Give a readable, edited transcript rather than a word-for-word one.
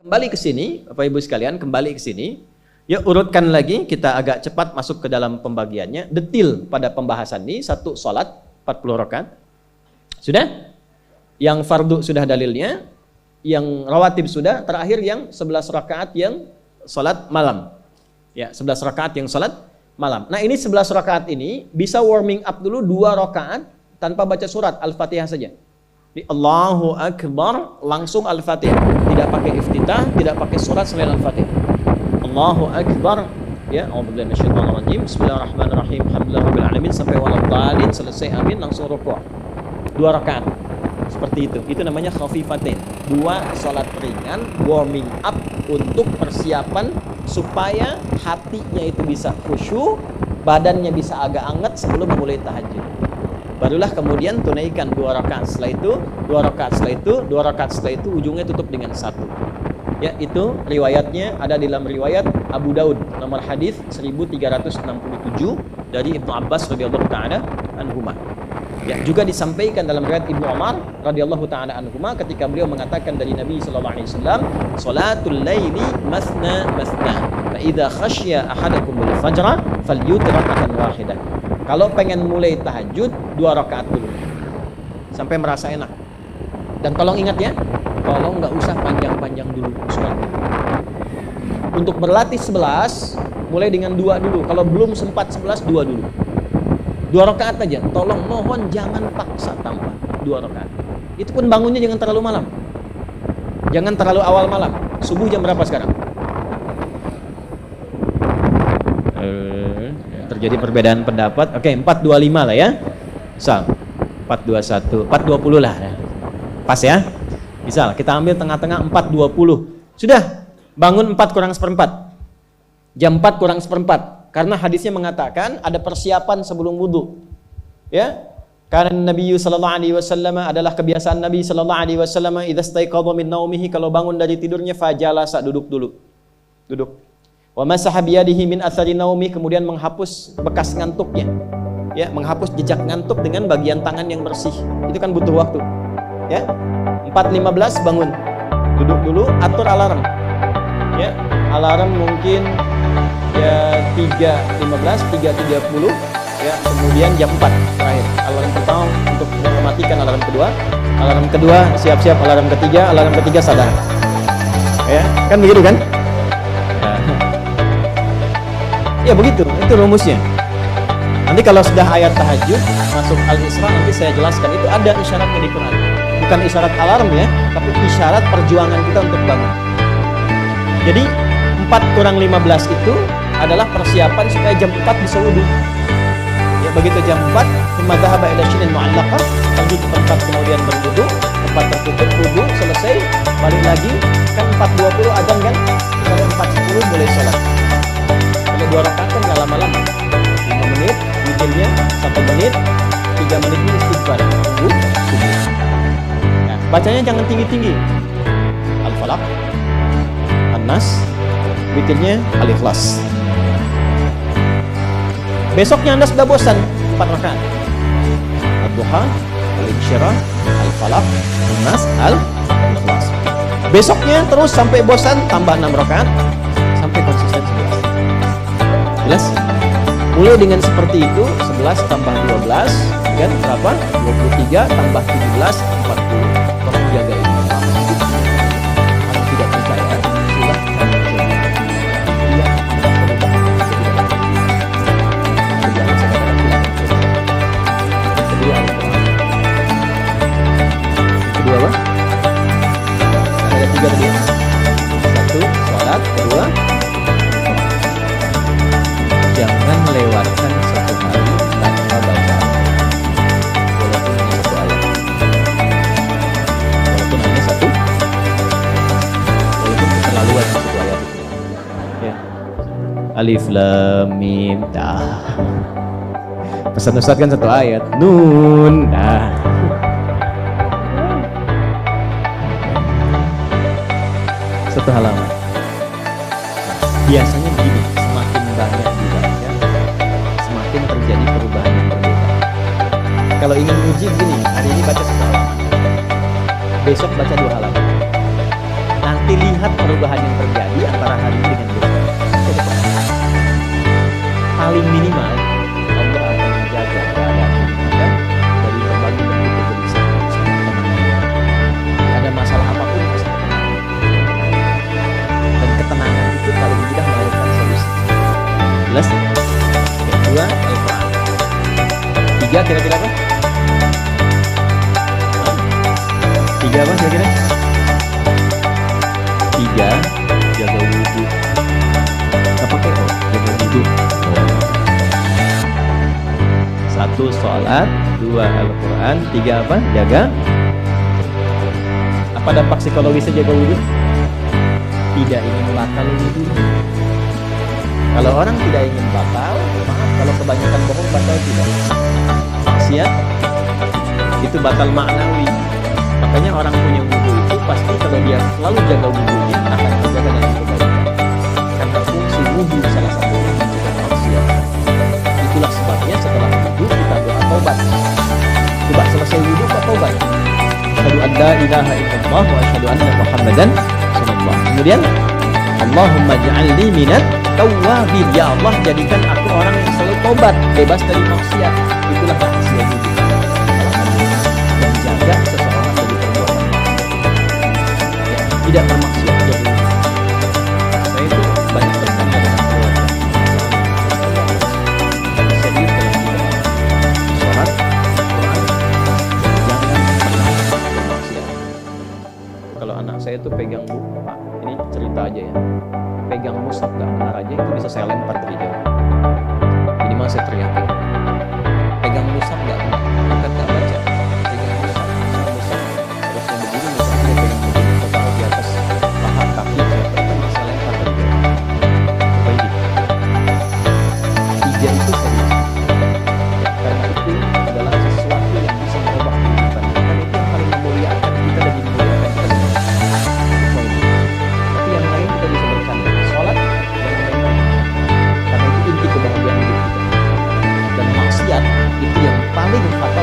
Kembali ke sini, Bapak Ibu sekalian, kembali ke sini. Ya, urutkan lagi, kita agak cepat masuk ke dalam pembagiannya. Detil pada pembahasan ini, satu sholat, 40 rakaat. Sudah? Yang fardu sudah dalilnya, yang rawatib sudah, terakhir yang 11 rakaat yang sholat malam. Ya, 11 rakaat yang sholat malam. Nah, ini 11 rakaat ini bisa warming up dulu 2 rakaat tanpa baca surat, Al-Fatihah saja. Di Allahu Akbar, langsung Al-Fatihah. Tidak pakai iftitah, tidak pakai surat selain Al-Fatihah. Allahu Akbar, ya, a'udzubillahi minasyaitonir rajim. Bismillahirrahmanirrahim. Alhamdulillahirabbil alamin sampai waladhdallin, selesai amin langsung rukuk. 2 rakaat. Seperti itu. Itu namanya khafifatain. 2 salat ringan warming up untuk persiapan supaya hatinya itu bisa khusyuk, badannya bisa agak anget sebelum mulai tahajud. Barulah kemudian tunaikan 2 rakaat setelah itu, 2 rakaat setelah itu, 2 rakaat setelah itu, ujungnya tutup dengan 1. Ya, itu riwayatnya ada dalam riwayat Abu Daud nomor hadis 1367 dari Ibnu Abbas radhiyallahu taala anhuma. Ya, juga disampaikan dalam riwayat Ibnu Umar radhiyallahu taala anhuma ketika beliau mengatakan dari Nabi sallallahu alaihi wasallam, "Shalatul laili masna masna, fa idza khasya ahadakumul fajra falyutir raka'atan wahidah." Kalau pengen mulai tahajud 2 rakaat dulu sampai merasa enak. Dan tolong ingat ya, tolong nggak usah panjang-panjang dulu sholatnya. Untuk berlatih 11, mulai dengan 2 dulu. Kalau belum sempat 11, 2 dulu. 2 rakaat aja. Tolong mohon jangan paksa tambah 2 rakaat. Itu pun bangunnya jangan terlalu malam. Jangan terlalu awal malam. Subuh jam berapa sekarang? Terjadi perbedaan pendapat. Oke, 4.25 lah ya. Misal 4.21, 4.20 lah. Pas ya. Misal kita ambil tengah-tengah 4.20. Sudah, bangun 4 kurang seperempat. Jam 4 kurang seperempat. Karena hadisnya mengatakan ada persiapan sebelum wudu. Ya. Karena Nabi sallallahu alaihi wasallam adalah kebiasaan Nabi sallallahu alaihi wasallam idza staiqadha min naumihi, kalau bangun dari tidurnya fajalasa, duduk dulu. Duduk. Wa masaha biyadihi min athari naumi, kemudian menghapus bekas ngantuknya. Ya, menghapus jejak ngantuk dengan bagian tangan yang bersih. Itu kan butuh waktu. Ya. 4.15 bangun. Duduk dulu, atur alarm. Ya, alarm mungkin ya 3.15, 3.30 ya, kemudian jam 4 terakhir. Alarm pertama untuk mematikan alarm kedua. Alarm kedua siap-siap, alarm ketiga, alarm ketiga sadar. Ya, kan begitu kan? Ya begitu, itu rumusnya. Nanti kalau sudah ayat tahajud masuk Al-Isra, nanti saya jelaskan itu ada isyaratnya di Quran. Bukan isyarat alarm ya, tapi isyarat perjuangan kita untuk bangun. Jadi 4 kurang 15 itu adalah persiapan supaya jam 4 bisa wudu. Ya, begitu jam 4, madhaba ila syinin mu'allaqah, lanjut ke tempat kemudian berwudu, tempat tertutup wudu selesai, balik lagi, kan 4.20 adzan kan? Kalau 4.10 mulai sholat. Kalau 2 rakaat kan nggak lama-lama, 5 menit, witirnya 1 menit, 3 menit ini istighfar, tunggu subuh. Nah, bacanya jangan tinggi-tinggi. Al-Falaq, An-Nas, witirnya Al-Ikhlas. Besoknya Anda sudah bosan 4 rakaat. Ad-Duha, Al-Insyirah, Al-Falaq, An-Nas, Al-Ikhlas. Besoknya terus sampai bosan, tambah 6 rakaat sampai konsisten 11. Jelas? Mulai dengan seperti itu, 11 tambah 12 kan berapa? 23 tambah 17, 40. Tolong jaga ini. Kalau tidak percaya, silahkan coba. Lihat kedua Al-Quran. Kedua apa? Ada 3 tadi. 1, sholat. 2, jangan melewatkan 1 hari tanpa baca walaupun hanya 1 ayat. Walaupun hanya 1, walaupun keterlaluan 1 ayat itu. Ya. Alif Lam Mim Ta. Pesan Ustaz kan 1 ayat. Nun. Nah. Satu halaman. Biasanya begini, semakin banyak dibaca, semakin terjadi perubahan yang berbeda. Kalau ingin uji begini, hari ini baca 1 halaman, besok baca 2 halaman. Nanti lihat perubahan yang terjadi antara hari ini dengan besok. Paling minimal Allah akan menjaga keadaan kita dari berbagai bentuk kegelisahan. Ada masalah apapun pasti tenang. Dan ketenangan itu paling mudah melahirkan solusi. Jelas? Yang kedua, Al-Quran. Tiga kira-kira apa? Tiga apa kira-kira? Tiga, jaga wudhu. Gak pakai oh, jaga wudhu. Satu, sholat. Dua, Al-Quran. Tiga apa? Jaga. Apa dampak psikologisnya jaga wudhu? Tidak ingin batal wudhu. Kalau orang tidak ingin batal, maaf kalau kebanyakan bohong batal tidak. Maksiat itu batal maknawi. Makanya orang punya wudhu itu pasti kalau dia selalu jaga wudhunya akan terjaga dengan kebaikan. Karena fungsi wudhu salah satunya mencegah maksiat. Itulah sebabnya setelah wudhu kita doa taubat. Coba selesai wudhu kok taubat. Asyhadu an la ilaha illallah wa asyhadu anna Muhammadan sallallahu. Kemudian Allahumma ja'alni minat tawwabin. Ya Allah, jadikan aku orang yang selalu taubat, bebas dari maksiat. Itulah rahasia wudhu. Dan jaga seseorang dari perbuatan maksiat. Tidak bermaksiat jadi wudhu. Saya itu banyak bertanya dengan keluarga. Serius dalam ibadah, sholat, Quran, jangan pernah bermaksiat. Kalau anak saya itu pegang buku, Pak, ini cerita aja ya. Pegang mushaf gak benar aja itu bisa saya lempar dari jauh. Minimal saya teriakin. Pegang mushaf gak benar, bukan gak baca. Pegang mushaf harusnya begini, mushafnya pegang begini, atau di atas paha kaki saya pegang, saya lempar dari jauh. Apa ini? Tiga itu serius. Ya, karena itu adalah sesuatu yang bisa merubah kehidupan. Dan itu yang paling memuliakan kita dan memuliakan kita dengan poin. Tapi yang lain kita bisa bercanda. Sholat jangan main-main. Karena itu inti kebahagiaan hidup kita. Dan maksiat itu yang paling fatal.